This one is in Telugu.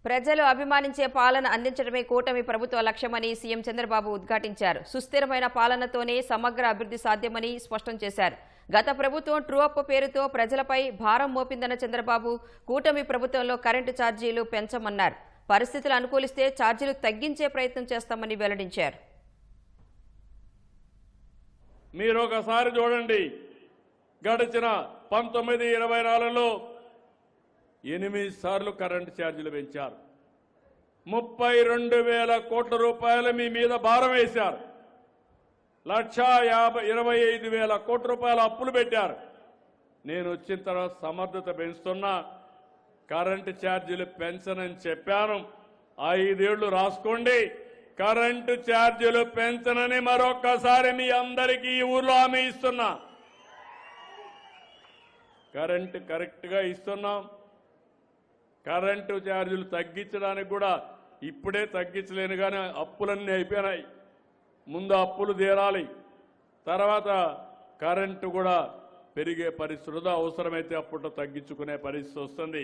ప్రజలు అభిమానించే పాలన అందించడమే కూటమి ప్రభుత్వ లక్ష్యమని సీఎం చంద్రబాబు ఉద్ఘాటించారు. సుస్థిరమైన పాలనతోనే సమగ్ర అభివృద్ధి సాధ్యమని స్పష్టం చేశారు. గత ప్రభుత్వం ట్రూ అప్ పేరుతో ప్రజలపై భారం మోపిందన్న చంద్రబాబు కూటమి ప్రభుత్వంలో కరెంటు ఛార్జీలు పెంచమన్నారు. పరిస్థితులు అనుకూలిస్తే ఛార్జీలు తగ్గించే ప్రయత్నం చేస్తామని వెల్లడించారు. మీరు ఒకసారి చూడండి, గడిచిన 19-24లో 8 సార్లు కరెంటు ఛార్జీలు పెంచారు. 32,000 కోట్ల రూపాయలు మీ మీద భారం వేశారు. 1,25,000 కోట్ల రూపాయల అప్పులు పెట్టారు. నేను వచ్చిన తర్వాత సమర్థత పెంచుతున్నా, కరెంటు ఛార్జీలు పెంచనని చెప్పాను. 5 ఏళ్లు రాసుకోండి. కరెంటు ఛార్జీలు పెంచనని మరొక్కసారి మీ అందరికీ ఈ ఊర్లో హామీ ఇస్తున్నా. కరెంటు కరెక్ట్గా ఇస్తున్నాం. కరెంటు ఛార్జీలు తగ్గించడానికి కూడా ఇప్పుడే తగ్గించలేను, కానీ అప్పులన్నీ అయిపోయినాయి. ముందు అప్పులు తీరాలి, తర్వాత కరెంటు కూడా పెరిగే పరిస్థితి, అవసరమైతే అప్పుడు తగ్గించుకునే పరిస్థితి వస్తుంది.